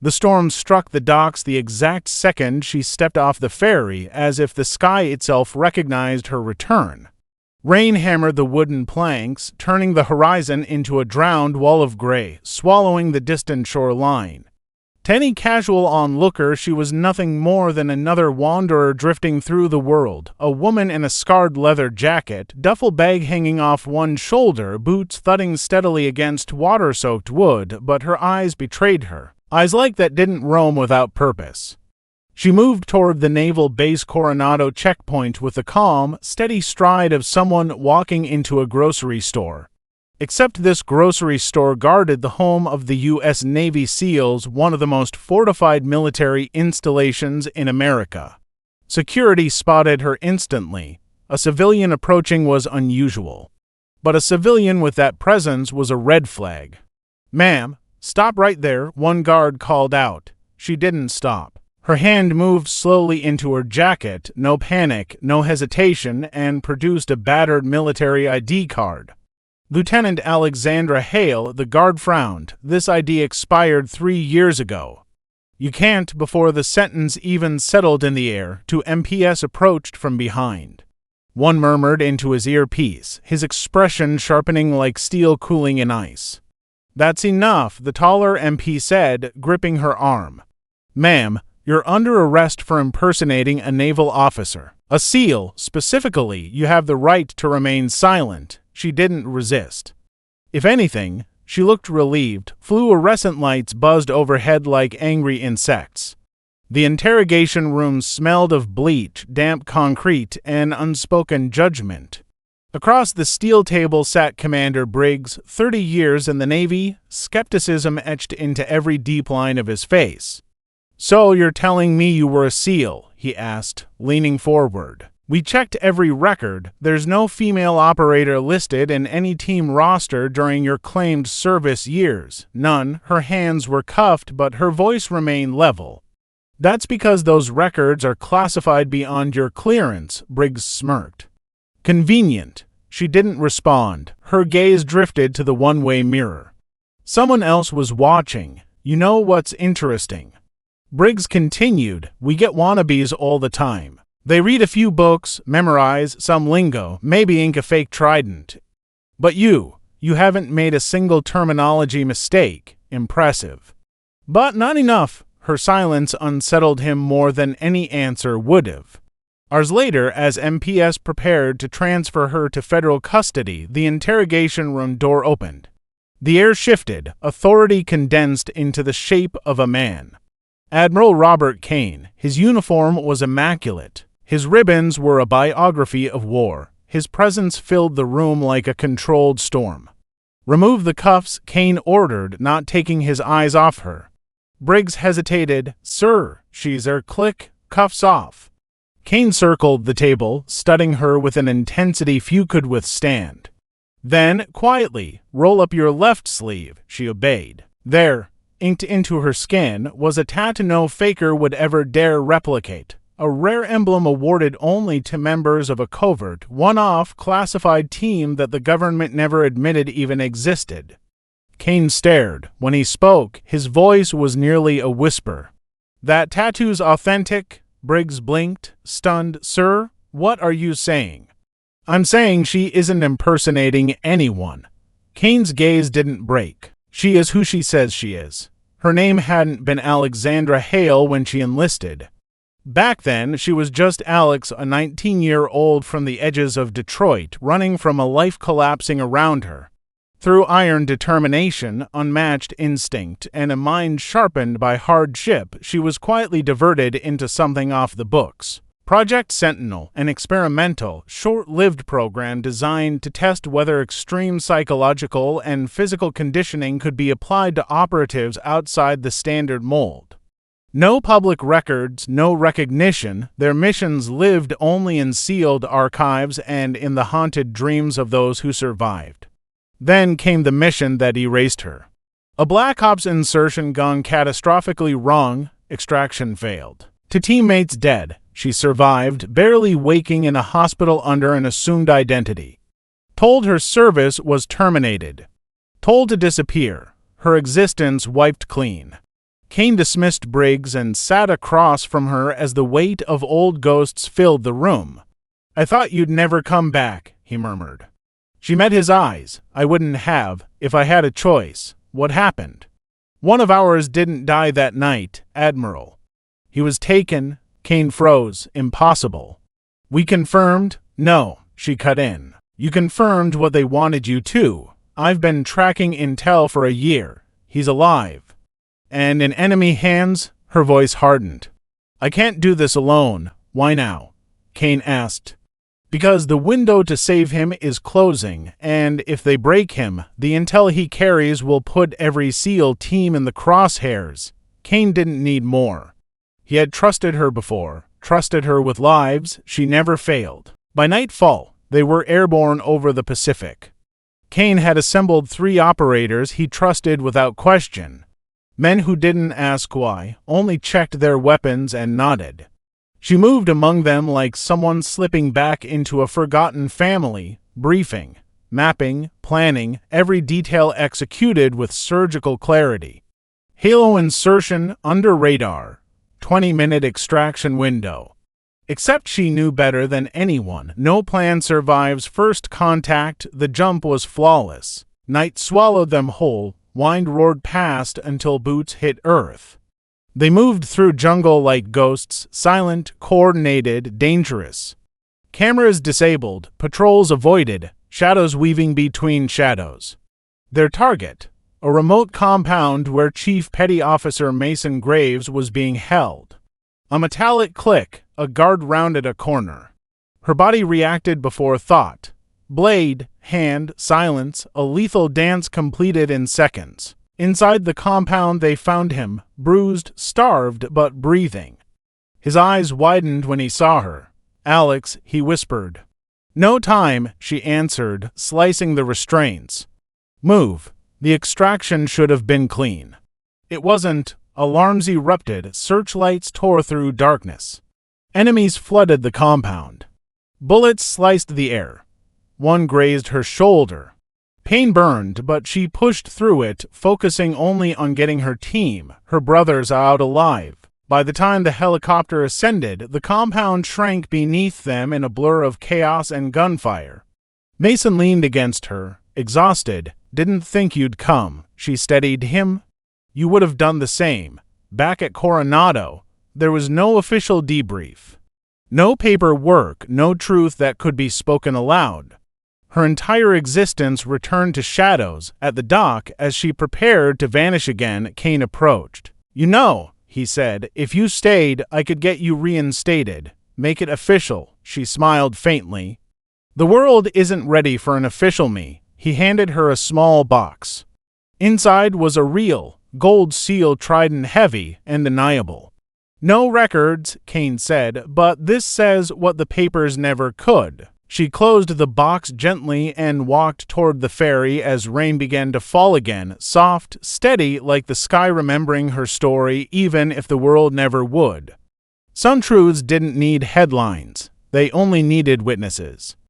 The storm struck the docks the exact second she stepped off the ferry, as if the sky itself recognized her return. Rain hammered the wooden planks, turning the horizon into a drowned wall of gray, swallowing the distant shoreline. To any casual onlooker, she was nothing more than another wanderer drifting through the world, a woman in a scarred leather jacket, duffel bag hanging off one shoulder, boots thudding steadily against water-soaked wood, but her eyes betrayed her. Eyes like that didn't roam without purpose. She moved toward the Naval Base Coronado checkpoint with the calm, steady stride of someone walking into a grocery store. Except this grocery store guarded the home of the U.S. Navy SEALs, one of the most fortified military installations in America. Security spotted her instantly. A civilian approaching was unusual. But a civilian with that presence was a red flag. "Ma'am, stop right there," one guard called out. She didn't stop. Her hand moved slowly into her jacket, no panic, no hesitation, and produced a battered military ID card. "Lieutenant Alexandra Hale," the guard frowned. "This ID expired 3 years ago." "You can't," before the sentence even settled in the air, two MPs approached from behind. One murmured into his earpiece, his expression sharpening like steel cooling in ice. "That's enough," the taller MP said, gripping her arm. "Ma'am, you're under arrest for impersonating a naval officer. A SEAL, specifically. You have the right to remain silent." She didn't resist. If anything, she looked relieved. Fluorescent lights buzzed overhead like angry insects. The interrogation room smelled of bleach, damp concrete, and unspoken judgment. Across the steel table sat Commander Briggs, 30 years in the Navy, skepticism etched into every deep line of his face. "So you're telling me you were a SEAL?" he asked, leaning forward. "We checked every record. There's no female operator listed in any team roster during your claimed service years. None." Her hands were cuffed, but her voice remained level. "That's because those records are classified beyond your clearance," Briggs smirked. "Convenient." She didn't respond. Her gaze drifted to the one-way mirror. "Someone else was watching. You know what's interesting?" Briggs continued. "We get wannabes all the time. They read a few books, memorize some lingo, maybe ink a fake trident. But you haven't made a single terminology mistake. Impressive." "But not enough." Her silence unsettled him more than any answer would have. Hours later, as MPS prepared to transfer her to federal custody, the interrogation room door opened. The air shifted, authority condensed into the shape of a man. Admiral Robert Kane. His uniform was immaculate. His ribbons were a biography of war. His presence filled the room like a controlled storm. "Remove the cuffs," Kane ordered, not taking his eyes off her. Briggs hesitated. "Sir," she's her click, "cuffs off." Kane circled the table, studying her with an intensity few could withstand. Then, quietly, "Roll up your left sleeve." She obeyed. There, inked into her skin, was a tattoo no faker would ever dare replicate. A rare emblem awarded only to members of a covert, one-off, classified team that the government never admitted even existed. Kane stared. When he spoke, his voice was nearly a whisper. "That tattoo's authentic?" Briggs blinked, stunned. "Sir, what are you saying?" "I'm saying she isn't impersonating anyone." Kane's gaze didn't break. "She is who she says she is." Her name hadn't been Alexandra Hale when she enlisted. Back then, she was just Alex, a 19-year-old from the edges of Detroit, running from a life collapsing around her. Through iron determination, unmatched instinct, and a mind sharpened by hardship, she was quietly diverted into something off the books. Project Sentinel, an experimental, short-lived program designed to test whether extreme psychological and physical conditioning could be applied to operatives outside the standard mold. No public records, no recognition, their missions lived only in sealed archives and in the haunted dreams of those who survived. Then came the mission that erased her. A Black Ops insertion gone catastrophically wrong, extraction failed. To teammates dead, she survived, barely waking in a hospital under an assumed identity. Told her service was terminated. Told to disappear, her existence wiped clean. Kane dismissed Briggs and sat across from her as the weight of old ghosts filled the room. "I thought you'd never come back," he murmured. She met his eyes. "I wouldn't have, if I had a choice." "What happened?" "One of ours didn't die that night, Admiral." "He was taken." Kane froze. "Impossible." "We confirmed." "No," she cut in. "You confirmed what they wanted you to. I've been tracking intel for a year. He's alive." "And in enemy hands?" Her voice hardened. "I can't do this alone." "Why now?" Kane asked. "Because the window to save him is closing, and if they break him, the intel he carries will put every SEAL team in the crosshairs." Kane didn't need more. He had trusted her before, trusted her with lives. She never failed. By nightfall, they were airborne over the Pacific. Kane had assembled 3 operators he trusted without question. Men who didn't ask why, only checked their weapons and nodded. She moved among them like someone slipping back into a forgotten family, briefing, mapping, planning, every detail executed with surgical clarity. Halo insertion under radar, 20-minute extraction window. Except she knew better than anyone. No plan survives first contact. The jump was flawless. Night swallowed them whole. Wind roared past until boots hit earth. They moved through jungle like ghosts, silent, coordinated, dangerous. Cameras disabled, patrols avoided, shadows weaving between shadows. Their target, a remote compound where Chief Petty Officer Mason Graves was being held. A metallic click, a guard rounded a corner. Her body reacted before thought. Blade, hand, silence, a lethal dance completed in seconds. Inside the compound they found him, bruised, starved, but breathing. His eyes widened when he saw her. "Alex," he whispered. "No time," she answered, slicing the restraints. "Move." The extraction should have been clean. It wasn't. Alarms erupted, searchlights tore through darkness. Enemies flooded the compound. Bullets sliced the air. One grazed her shoulder. Pain burned, but she pushed through it, focusing only on getting her team, her brothers, out alive. By the time the helicopter ascended, the compound shrank beneath them in a blur of chaos and gunfire. Mason leaned against her, exhausted. "Didn't think you'd come," she steadied him. "You would have done the same." Back at Coronado, there was no official debrief. No paperwork, no truth that could be spoken aloud. Her entire existence returned to shadows. At the dock, as she prepared to vanish again, Kane approached. "You know," he said, "if you stayed, I could get you reinstated. Make it official." She smiled faintly. "The world isn't ready for an official me." He handed her a small box. Inside was a real, gold seal, trident, heavy, undeniable. "No records," Kane said, "but this says what the papers never could." She closed the box gently and walked toward the ferry as rain began to fall again, soft, steady, like the sky remembering her story even if the world never would. Some truths didn't need headlines. They only needed witnesses.